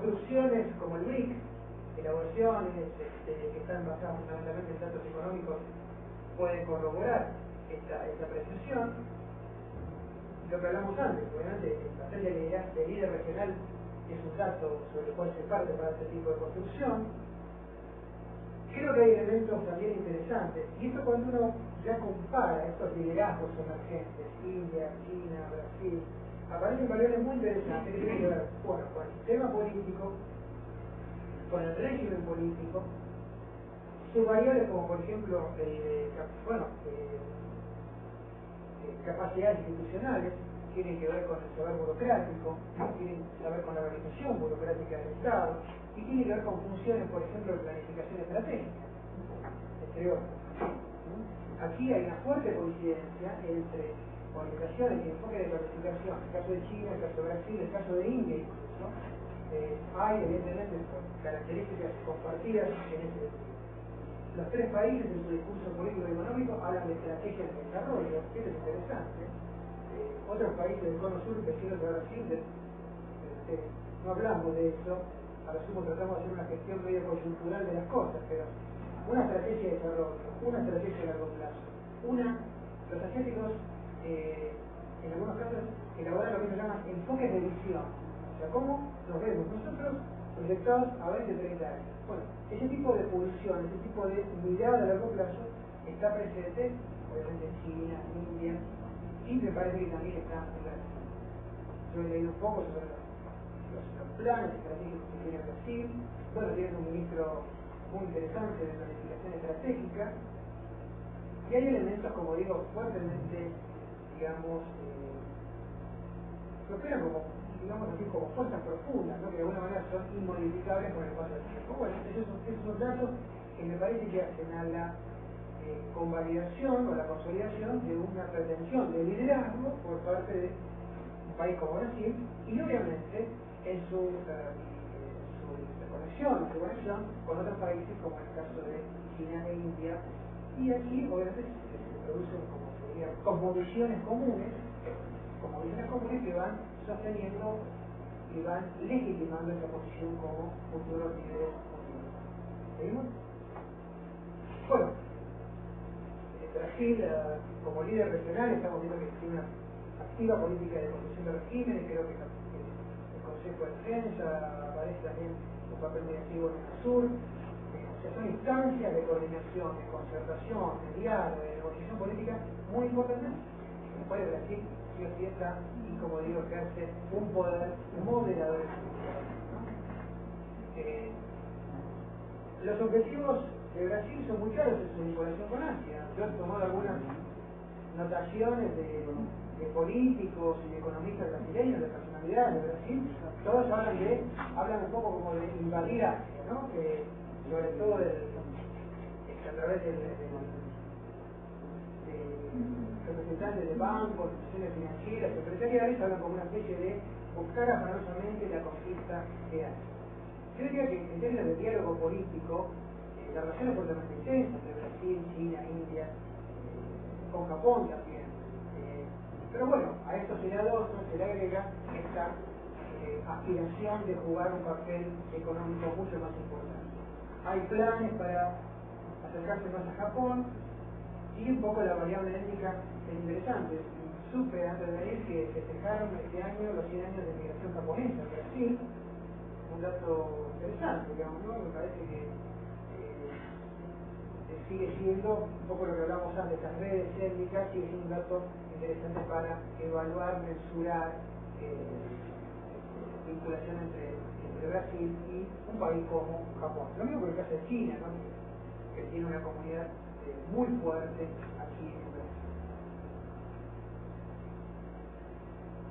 construcciones como el BRIC, elaboraciones que están basadas fundamentalmente en datos económicos, pueden corroborar esta apreciación. Lo que hablamos antes, obviamente, el papel de líder regional es un dato sobre el cual se parte para este tipo de construcción. Creo que hay elementos también interesantes, y esto cuando uno ya compara estos liderazgos emergentes, India, China, Brasil, aparecen variables muy interesantes que tienen que ver, bueno, con el sistema político, con el régimen político, subvariables como por ejemplo, capacidades institucionales, tienen que ver con el saber burocrático, tienen que ver con la organización burocrática del Estado, y tiene que ver con funciones, por ejemplo, de planificación estratégica, entre otros. Aquí hay una fuerte coincidencia entre organizaciones y enfoque de planificación, el caso de China, el caso de Brasil, el caso de India incluso. Hay evidentemente características compartidas en ese sentido. Los tres países en su discurso político y económico hablan de estrategias de desarrollo, que es interesante. Otros países del cono sur, vecinos de Brasil, no hablamos de eso, a lo sumo tratamos de hacer una gestión medio coyuntural de las cosas, pero una estrategia de desarrollo, una estrategia de largo plazo, los asiáticos en algunos casos elaboran lo que se llama enfoques de visión, o sea, cómo nos vemos nosotros proyectados a 20, 30 años. Bueno, ese tipo de pulsión, ese tipo de mirada a largo plazo está presente, obviamente en China, en India, y me parece que también está en Brasil. Yo he leído un poco sobre los planes estratégicos que tiene Brasil. Bueno, tiene un ministro muy interesante de planificación estratégica, y hay elementos, como digo, fuertemente, digamos, que operan como, digamos así, como fuerzas profundas, ¿no? Que de alguna manera son inmodificables con el paso del tiempo. Bueno, esos son datos que me parece que hacen a la convalidación o a la consolidación de una pretensión de liderazgo por parte de un país como Brasil, y obviamente en su conexión con otros países como el caso de China e India, y aquí obviamente se producen como condiciones comunes que van sosteniendo y van legitimando esa posición como futuros líderes mundiales. ¿Seguimos? Bueno, Brasil como líder regional estamos viendo que tiene una activa política de construcción de regímenes. Creo que el Consejo de Defensa aparece también un papel muy activo en el sur. O sea, son instancias de coordinación, de concertación, de diálogo, de negociación política muy importantes, en las cuales Brasil sí o sí está, y como digo, ejerce un poder moderador estructural, ¿no? Los objetivos de Brasil son muy claros en su vinculación con Asia. Yo he tomado algunas notaciones de políticos y de economistas brasileños, de personalidades de Brasil. Todos hablan un poco como de invadir Asia, ¿no? Sobre todo a través de representantes de bancos, instituciones financieras, empresariales, hablan como una especie de buscar afanosamente la conquista de Asia. Yo diría que en términos de diálogo político, la relación es fuertemente intensa entre Brasil, China, India, con Japón también. Pero bueno, a esto se le adosa, se le agrega esta aspiración de jugar un papel económico mucho más importante. Hay planes para acercarse más a Japón, y un poco la variable étnica es interesante. Supe antes de venir que festejaron este año los 100 años de migración japonesa en Brasil. Un dato interesante, digamos, ¿no? Me parece que sigue siendo un poco lo que hablamos antes, estas redes étnicas, sigue siendo un dato interesante para evaluar, mensurar vinculación entre Brasil y un país como Japón. Lo mismo con el caso de China, ¿no? Que tiene una comunidad muy fuerte aquí en Brasil.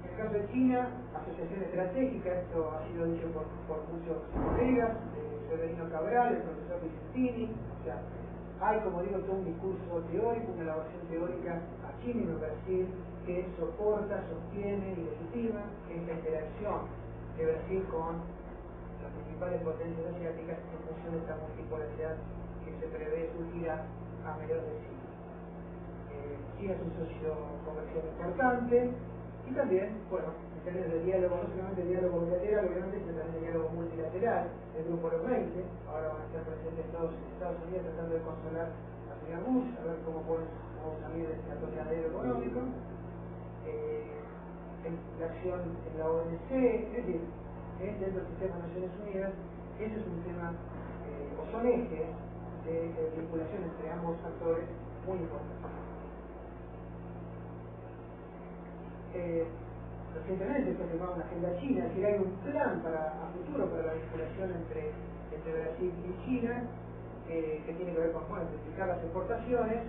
En el caso de China, asociación estratégica, esto ha sido dicho por muchos colegas, Severino Cabral, el profesor Vicentini, o sea, hay, como digo, todo un discurso teórico, una elaboración teórica aquí mismo en Brasil que soporta, sostiene y legitima esta interacción de Brasil con las principales potencias asiáticas en función de esta multipolaridad que se prevé surgirá a mediados del siglo. China es un socio comercial importante y también, bueno, en términos de diálogo, no solamente diálogo bilateral, obviamente, sino también de diálogo multilateral. bilateral del Grupo de los 20, ahora van a estar presentes todos Estados Unidos tratando de consolar a señor Bush, a ver cómo salir de este atolladero económico, la acción en la OMC, es decir, dentro del sistema de Naciones Unidas, ese es un tema, o son ejes de vinculación entre ambos actores muy importantes. Recientemente se ha firmado una agenda china, es decir, hay un plan a futuro para la vinculación entre Brasil y China, que tiene que ver con multiplicar las exportaciones.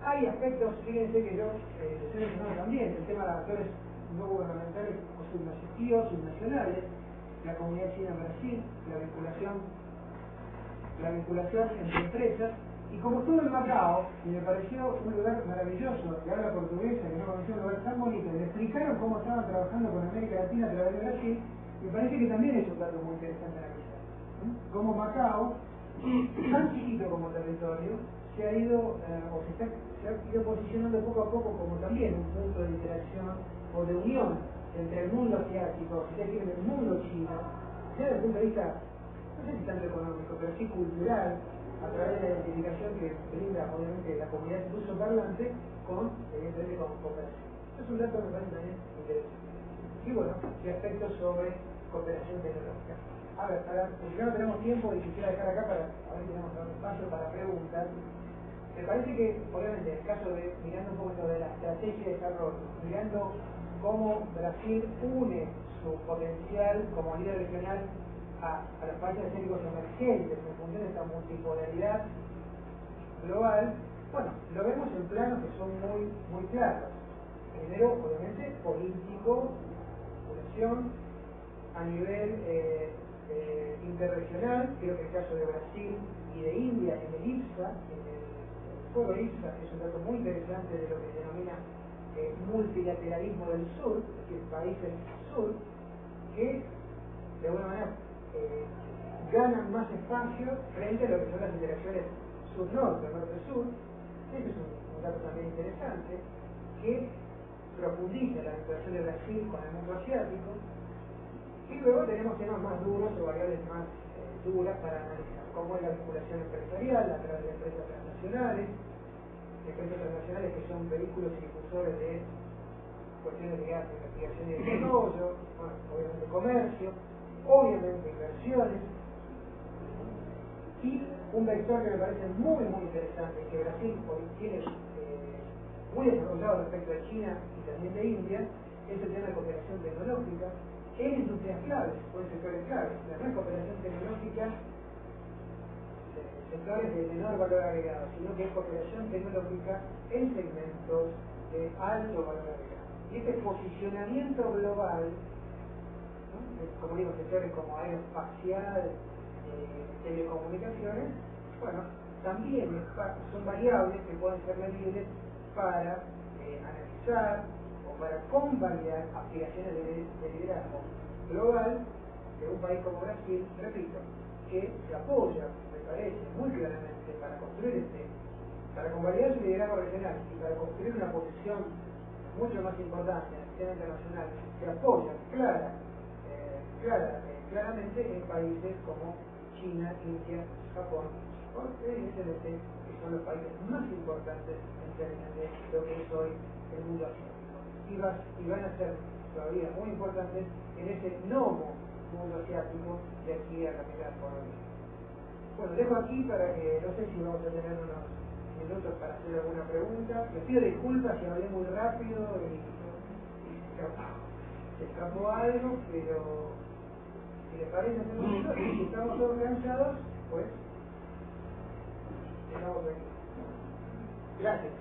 Hay aspectos, fíjense que yo estoy mencionando también, el tema de actores no gubernamentales o subnacionales, la comunidad china-Brasil, la vinculación entre empresas, y como todo en Macao, y me pareció un lugar maravilloso, de habla portuguesa, que no conocía un lugar tan bonito, y me explicaron cómo estaban trabajando con América Latina a través de Brasil, me parece que también es un dato muy interesante analizar. Como Macao, tan chiquito como territorio, se ha ido posicionando poco a poco como también un punto de interacción o de unión entre el mundo asiático, si se quiere, el mundo chino, ya desde el punto de vista, no sé si tanto económico, pero sí cultural, a través de la identificación que brinda obviamente la comunidad lusoparlante con, evidentemente, con cooperación. Es un dato que me parece también interesante. Y bueno, y aspectos sobre cooperación tecnológica. A ver, porque ya no tenemos tiempo y quisiera dejar acá para, a ver si tenemos un espacio para preguntas. Me parece que, obviamente, en el caso de, mirando un poco lo de la estrategia de desarrollo, mirando cómo Brasil une su potencial como líder regional a los países asiáticos emergentes en función de esta multipolaridad global, bueno, lo vemos en planos que son muy claros. Primero, obviamente, político, población, a nivel interregional, creo que el caso de Brasil y de India en el IPSA, en el foro IPSA, es un dato muy interesante de lo que se denomina multilateralismo del sur, es decir, países sur, que de alguna manera ganan más espacio frente a lo que son las interacciones sur-norte, norte-sur. Ese es un dato también interesante, que profundiza la vinculación de Brasil con el mundo asiático. Y luego tenemos temas más duros o variables más duras para analizar, como es la vinculación empresarial a través de empresas transnacionales que son vehículos y difusores de cuestiones ligadas a investigación y desarrollo, bueno, obviamente comercio, obviamente inversiones, y un vector que me parece muy interesante, que Brasil hoy tiene muy desarrollado respecto de China y también de India, es el tema de cooperación tecnológica en industrias claves o en sectores claves. La no es cooperación tecnológica sectores de menor valor agregado, sino que es cooperación tecnológica en segmentos de alto valor agregado. Y este posicionamiento global, ¿no?, como digo, sectores como aeroespacial, telecomunicaciones, bueno, también son variables que pueden ser medibles para analizar o para convalidar aspiraciones de liderazgo global de un país como Brasil, repito, que se apoya, me parece, muy claramente para construir para convalidar su liderazgo regional y para construir una posición mucho más importante en el sistema internacional, se apoya claramente en países como China, India, Japón, evidentemente que son los países más importantes en términos de lo que es hoy el mundo asiático. Y van a ser todavía muy importantes en ese nuevo mundo asiático de aquí a la mitad por hoy. Bueno, dejo aquí para que, no sé si vamos a tener unos minutos para hacer alguna pregunta. Les pido disculpas si hablé muy rápido y se escapó algo, pero si les parece hacemos eso, y si estamos todos cansados, pues dejamos aquí. Gracias.